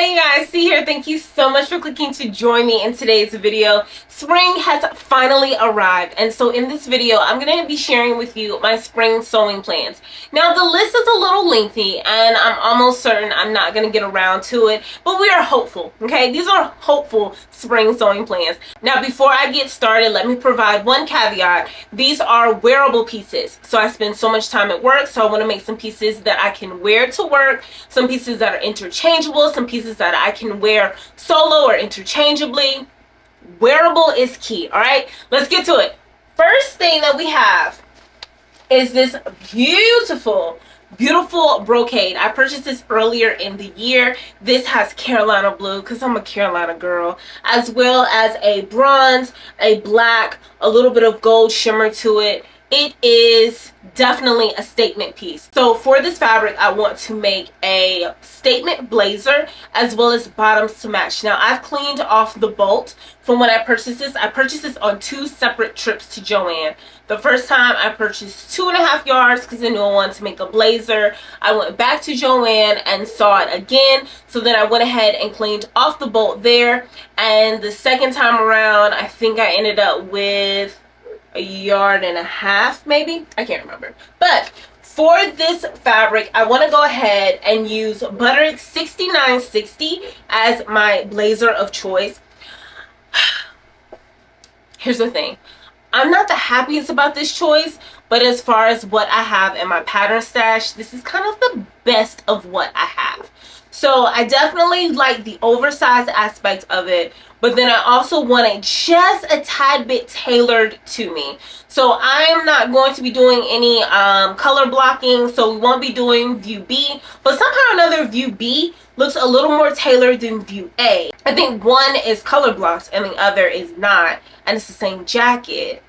Hey guys, C here. Thank you so much for clicking to join me in today's video. Spring has finally arrived, and so in this video I'm going to be sharing with you my spring sewing plans. Now the list is a little lengthy and I'm almost certain I'm not going to get around to it, but we are hopeful, okay? These are hopeful spring sewing plans. Now before I get started, let me provide one caveat. These are wearable pieces, so I spend so much time at work, so I want to make some pieces that I can wear to work, some pieces that are interchangeable, some pieces that I can wear solo or interchangeably. Wearable is key. All right, let's get to it. First thing that we have is this beautiful brocade. I purchased this earlier in the year. This has Carolina blue because I'm a Carolina girl, as well as a bronze, a black, a little bit of gold shimmer to it. It is definitely a statement piece. So for this fabric, I want to make a statement blazer as well as bottoms to match. Now I've cleaned off the bolt from when I purchased this. I purchased this on 2 separate trips to Joann. The first time I purchased 2.5 yards because I knew I wanted to make a blazer. I went back to Joann and saw it again. So then I went ahead and cleaned off the bolt there. And the second time around, I think I ended up with 1.5 yards, maybe, I can't remember. But for this fabric, I want to go ahead and use Butterick 6960 as my blazer of choice. Here's the thing, I'm not the happiest about this choice, but as far as what I have in my pattern stash, this is kind of the best of what I have. So I definitely like the oversized aspect of it, but then I also want it just a tad bit tailored to me. So I am not going to be doing any color blocking, so we won't be doing view B, but somehow or another view B looks a little more tailored than view A. I think one is color blocked and the other is not, and it's the same jacket.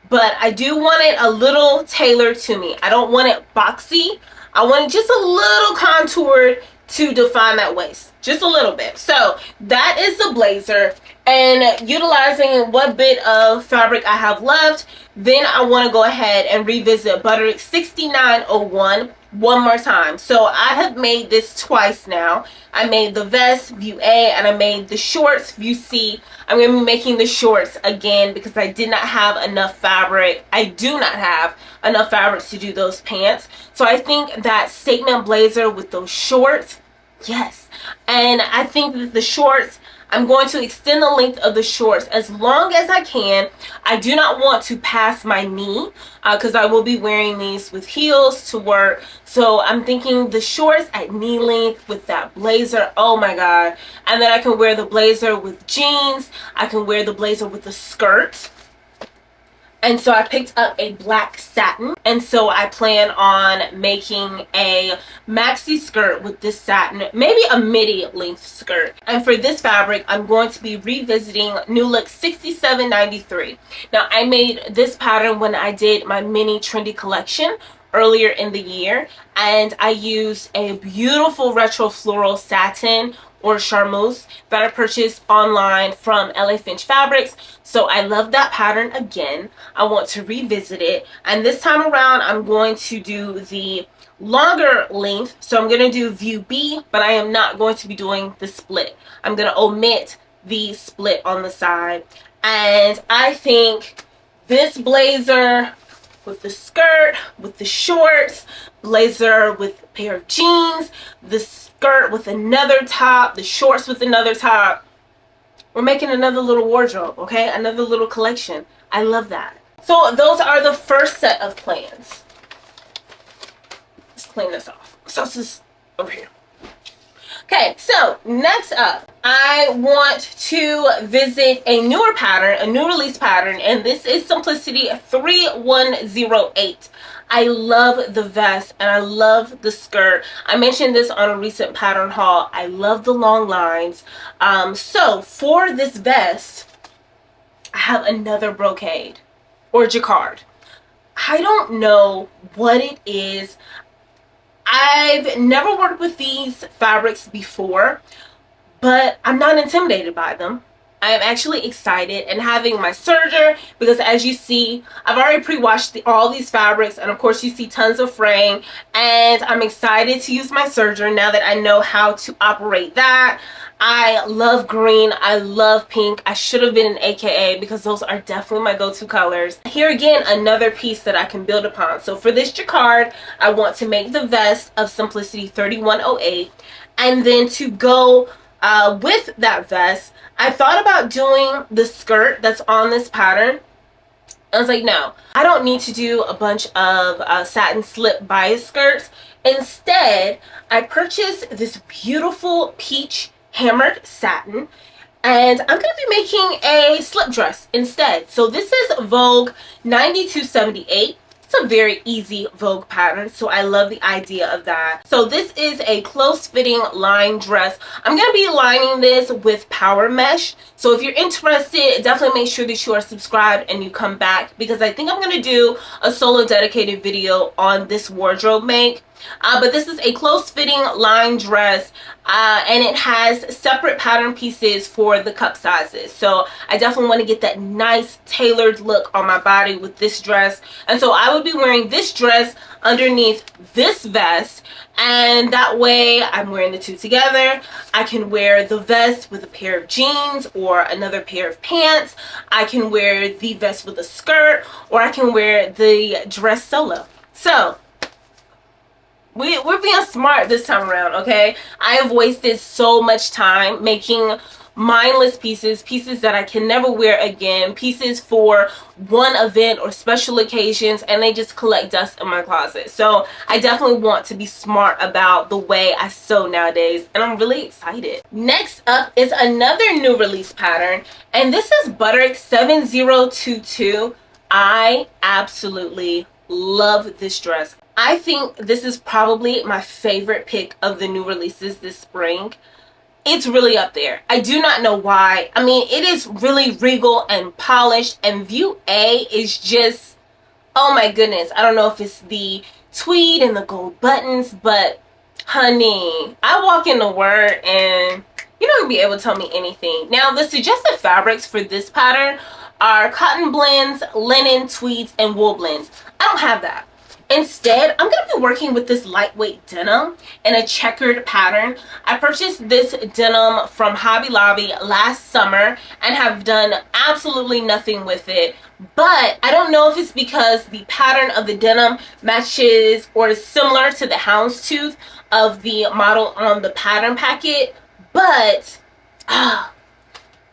But I do want it a little tailored to me. I don't want it boxy. I want it just a little contoured to define that waist, just a little bit. So that is the blazer, and utilizing what bit of fabric I have left, then I want to go ahead and revisit Butterick 6901 one more time. So I have made this twice now. I made the vest view A and I made the shorts view C. I'm going to be making the shorts again because I did not have enough fabric. I do not have enough fabric to do those pants. So I think that statement blazer with those shorts, yes. And I think that the shorts, I'm going to extend the length of the shorts as long as I can. I do not want to pass my knee because I will be wearing these with heels to work. So I'm thinking the shorts at knee length with that blazer, oh my god. And then I can wear the blazer with jeans. I can wear the blazer with the skirt. And so I picked up a black satin, and so I plan on making a maxi skirt with this satin, maybe a midi length skirt. And for this fabric, I'm going to be revisiting New Look 6793. Now I made this pattern when I did my mini trendy collection earlier in the year, and I used a beautiful retro floral satin or charmeuse that I purchased online from LA Finch Fabrics. So I love that pattern again. I want to revisit it, and this time around I'm going to do the longer length. So I'm going to do view B, but I am not going to be doing the split. I'm going to omit the split on the side. And I think this blazer with the skirt, with the shorts, blazer with a pair of jeans, the skirt with another top, the shorts with another top. We're making another little wardrobe, okay? Another little collection. I love that. So those are the first set of plans. Let's clean this off. So this is over here. Okay, so next up, I want to visit a newer pattern, a new release pattern, and this is Simplicity 3108. I love the vest and I love the skirt. I mentioned this on a recent pattern haul. I love the long lines. So for this vest, I have another brocade or jacquard. I don't know what it is. I've never worked with these fabrics before, but I'm not intimidated by them. I am actually excited and having my serger because, as you see, I've already pre-washed all these fabrics, and of course you see tons of fraying, and I'm excited to use my serger now that I know how to operate that. I love green. I love pink. I should have been an AKA because those are definitely my go-to colors. Here again, another piece that I can build upon. So for this jacquard, I want to make the vest of Simplicity 3108. And then to go with that vest, I thought about doing the skirt that's on this pattern. I was like, no, I don't need to do a bunch of satin slip bias skirts. Instead, I purchased this beautiful peach hammered satin, and I'm going to be making a slip dress instead. So this is Vogue 9278. It's a very easy Vogue pattern, so I love the idea of that. So this is a close-fitting line dress. I'm going to be lining this with power mesh. So if you're interested, definitely make sure that you are subscribed and you come back, because I think I'm going to do a solo dedicated video on this wardrobe make. But this is a close-fitting line dress, and it has separate pattern pieces for the cup sizes. So I definitely want to get that nice tailored look on my body with this dress. And so I would be wearing this dress underneath this vest, and that way I'm wearing the two together. I can wear the vest with a pair of jeans or another pair of pants. I can wear the vest with a skirt, or I can wear the dress solo. So we're being smart this time around, okay? I have wasted so much time making mindless pieces that I can never wear again, pieces for one event or special occasions, and they just collect dust in my closet. So I definitely want to be smart about the way I sew nowadays, and I'm really excited. Next up is another new release pattern, and this is Butterick 7022. I absolutely love this dress. I think this is probably my favorite pick of the new releases this spring. It's really up there. I do not know why. I mean, it is really regal and polished, and view A is just, oh my goodness. I don't know if it's the tweed and the gold buttons, but honey, I walk in the Word and you're not gonna be able to tell me anything. Now, the suggested fabrics for this pattern are cotton blends, linen, tweeds, and wool blends. I don't have that. Instead, I'm going to be working with this lightweight denim in a checkered pattern. I purchased this denim from Hobby Lobby last summer and have done absolutely nothing with it. But I don't know if it's because the pattern of the denim matches or is similar to the houndstooth of the model on the pattern packet. But,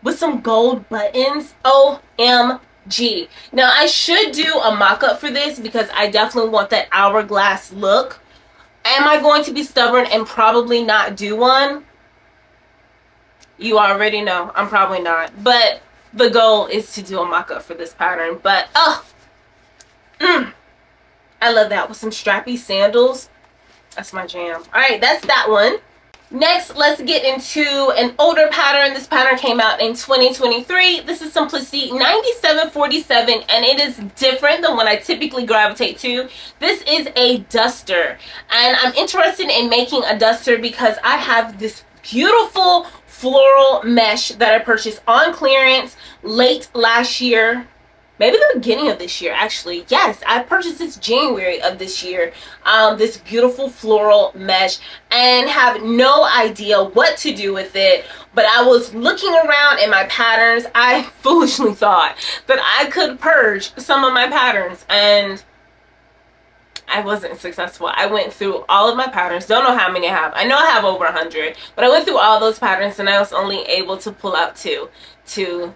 with some gold buttons, OMG. Now I should do a mock-up for this because I definitely want that hourglass look. Am I going to be stubborn and probably not do one? You already know I'm probably not, but the goal is to do a mock-up for this pattern. But I love that with some strappy sandals. That's my jam. All right, that's that one. Next, let's get into an older pattern. This pattern came out in 2023. This is Simplicity 9747, and it is different than what I typically gravitate to. This is a duster, and I'm interested in making a duster because I have this beautiful floral mesh that I purchased on clearance late last year. Maybe the beginning of this year, actually. Yes, I purchased this January of this year. This beautiful floral mesh, and have no idea what to do with it. But I was looking around in my patterns. I foolishly thought that I could purge some of my patterns, and I wasn't successful. I went through all of my patterns. Don't know how many I have. I know I have over 100, but I went through all those patterns, and I was only able to pull out two to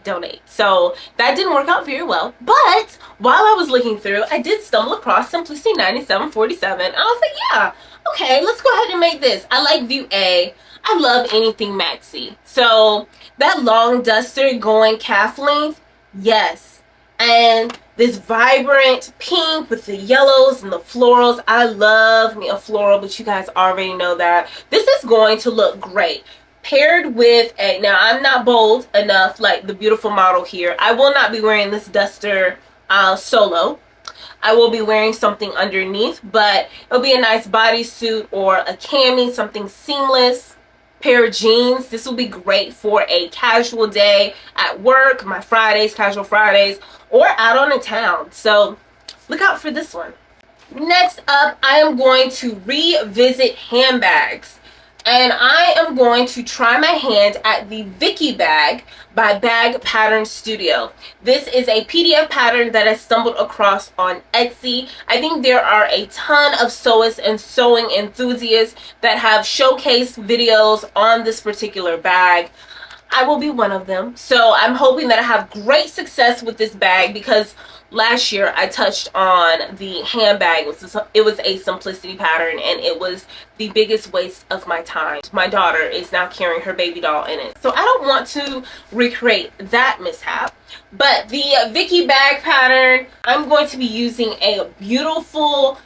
donate. So that didn't work out very well. But while I was looking through, I did stumble across Simplicity 9747. I was like, yeah, okay, let's go ahead and make this. I like view A. I love anything maxi. So that long duster going calf length, yes. And this vibrant pink with the yellows and the florals. I love me a floral, but you guys already know that. This is going to look great. Paired with a, now I'm not bold enough like the beautiful model here. I will not be wearing this duster solo. I will be wearing something underneath, but it'll be a nice bodysuit or a cami, something seamless. pair of jeans. This will be great for a casual day at work, my Fridays, casual Fridays, or out on the town. So look out for this one. Next up, I am going to revisit handbags. And I am going to try my hand at the Vicky bag by Bag Pattern Studio. This is a PDF pattern that I stumbled across on Etsy. I think there are a ton of sewists and sewing enthusiasts that have showcase videos on this particular bag. I will be one of them. So I'm hoping that I have great success with this bag, because last year I touched on the handbag. It was a simplicity pattern, and it was the biggest waste of my time. My daughter is now carrying her baby doll in it, so I don't want to recreate that mishap. But the Vicky bag pattern, I'm going to be using a beautiful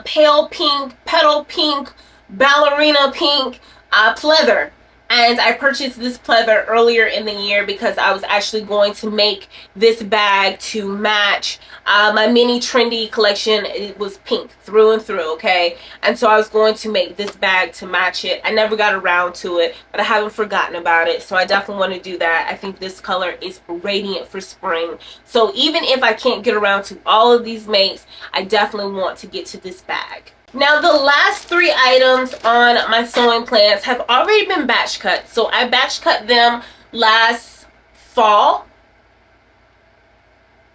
pale pink, petal pink, ballerina pink pleather. And I purchased this pleather earlier in the year because I was actually going to make this bag to match my mini trendy collection. It was pink through and through, okay? And so I was going to make this bag to match it. I never got around to it, but I haven't forgotten about it. So I definitely want to do that. I think this color is radiant for spring. So even if I can't get around to all of these makes, I definitely want to get to this bag. Now, the last 3 items on my sewing plans have already been batch cut. So I batch cut them last fall,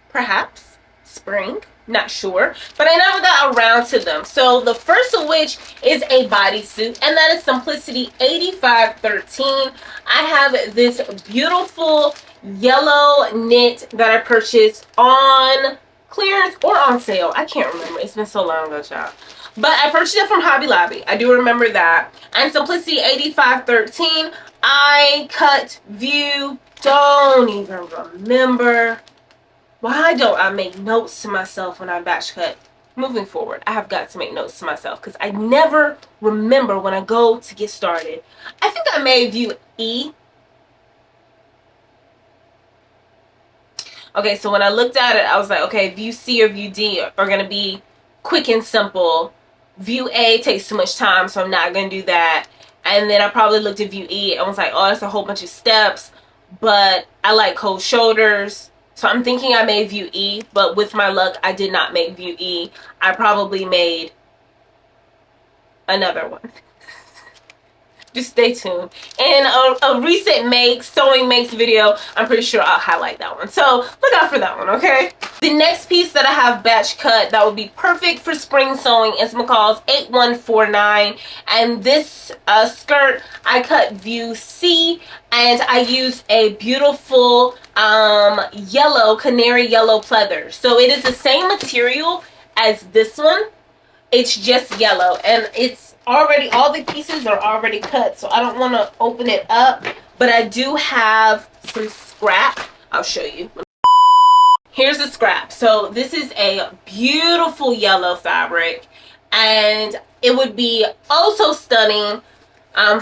perhaps spring, not sure, but I never got around to them. So the first of which is a bodysuit, and that is Simplicity 8513. I have this beautiful yellow knit that I purchased on clearance or on sale. I can't remember. It's been so long ago, child. But I purchased it from Hobby Lobby. I do remember that. And Simplicity 8513, I cut, view, don't even remember. Why don't I make notes to myself when I batch cut? Moving forward, I have got to make notes to myself because I never remember when I go to get started. I think I made view E. Okay, so when I looked at it, I was like, okay, view C or view D are going to be quick and simple. View A takes too much time, so I'm not going to do that. And then I probably looked at view E and was like, oh, that's a whole bunch of steps. But I like cold shoulders. So I'm thinking I made view E, but with my luck, I did not make view E. I probably made another one. Just stay tuned. In a recent sewing makes video, I'm pretty sure I'll highlight that one. So look out for that one, okay? The next piece that I have batch cut that would be perfect for spring sewing is McCall's 8149. And this skirt, I cut view C, and I used a beautiful yellow, canary yellow pleather. So it is the same material as this one. It's just yellow, and it's already, all the pieces are already cut, so I don't want to open it up, but I do have some scrap. I'll show you. Here's the scrap. So this is a beautiful yellow fabric, and it would be also stunning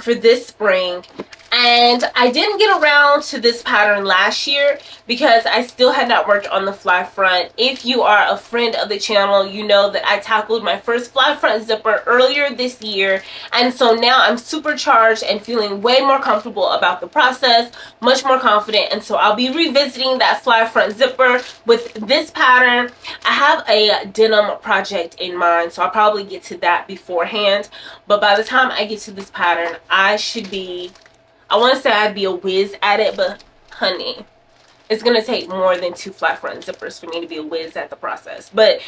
for this spring. And I didn't get around to this pattern last year because I still had not worked on the fly front. If you are a friend of the channel, you know that I tackled my first fly front zipper earlier this year. And so now I'm supercharged and feeling way more comfortable about the process, much more confident. And so I'll be revisiting that fly front zipper with this pattern. I have a denim project in mind, so I'll probably get to that beforehand. But by the time I get to this pattern, I should be... I want to say I'd be a whiz at it, but honey, it's going to take more than 2 flat front zippers for me to be a whiz at the process. But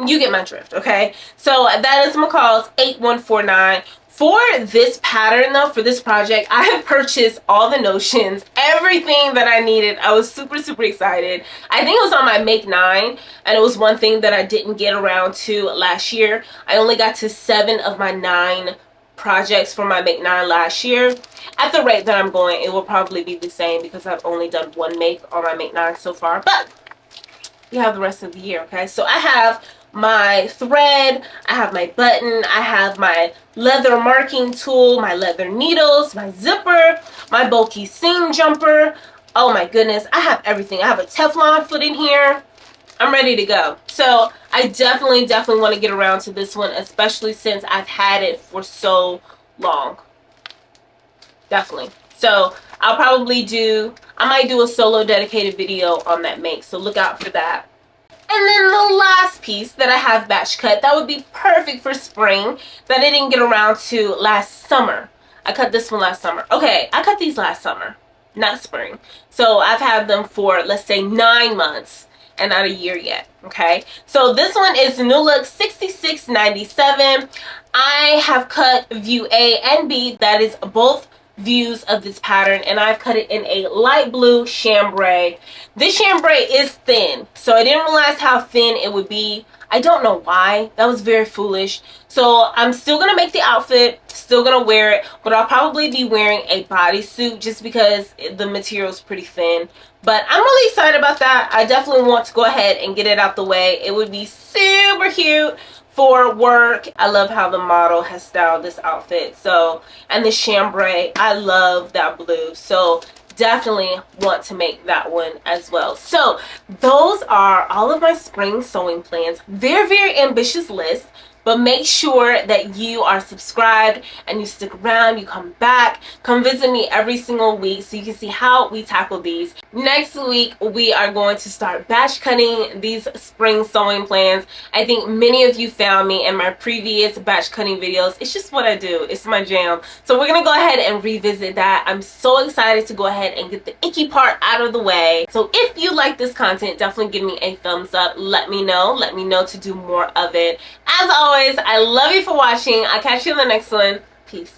you get my drift, okay? So that is McCall's 8149. For this pattern, though, for this project, I have purchased all the notions, everything that I needed. I was super, super excited. I think it was on my Make 9, and it was one thing that I didn't get around to last year. I only got to 7 of my 9 projects for my Make 9 last year. At the rate that I'm going, it will probably be the same because I've only done 1 make on my Make 9 so far. But we have the rest of the year, okay? So I have my thread, I have my button, I have my leather marking tool, my leather needles, my zipper, my bulky seam jumper. Oh my goodness, I have everything. I have a Teflon foot in here. I'm ready to go. So I definitely want to get around to this one, especially since I've had it for so long. definitely. So I might do a solo dedicated video on that make, so look out for that. And then the last piece that I have batch cut that would be perfect for spring that I didn't get around to last summer. I cut this one last summer. Okay, I cut these last summer, not spring. So I've had them for, let's say, 9 months and not a year yet. Okay, so this one is New Look 6697. I have cut view A and B, that is both views of this pattern, and I've cut it in a light blue chambray. This chambray is thin, so I didn't realize how thin it would be. I don't know why. That was very foolish. So I'm still gonna make the outfit, still gonna wear it, but I'll probably be wearing a bodysuit just because the material is pretty thin. But I'm really excited about that. I definitely want to go ahead and get it out the way. It would be super cute for work. I love how the model has styled this outfit. So, and the chambray, I love that blue. So definitely want to make that one as well. So those are all of my spring sewing plans. Very, very ambitious list. But make sure that you are subscribed and you stick around, you come back, come visit me every single week so you can see how we tackle these. Next week, we are going to start batch cutting these spring sewing plans. I think many of you found me in my previous batch cutting videos. It's just what I do. It's my jam. So we're going to go ahead and revisit that. I'm so excited to go ahead and get the icky part out of the way. So if you like this content, definitely give me a thumbs up. Let me know. Let me know to do more of it. As always, I love you for watching. I'll catch you in the next one. Peace.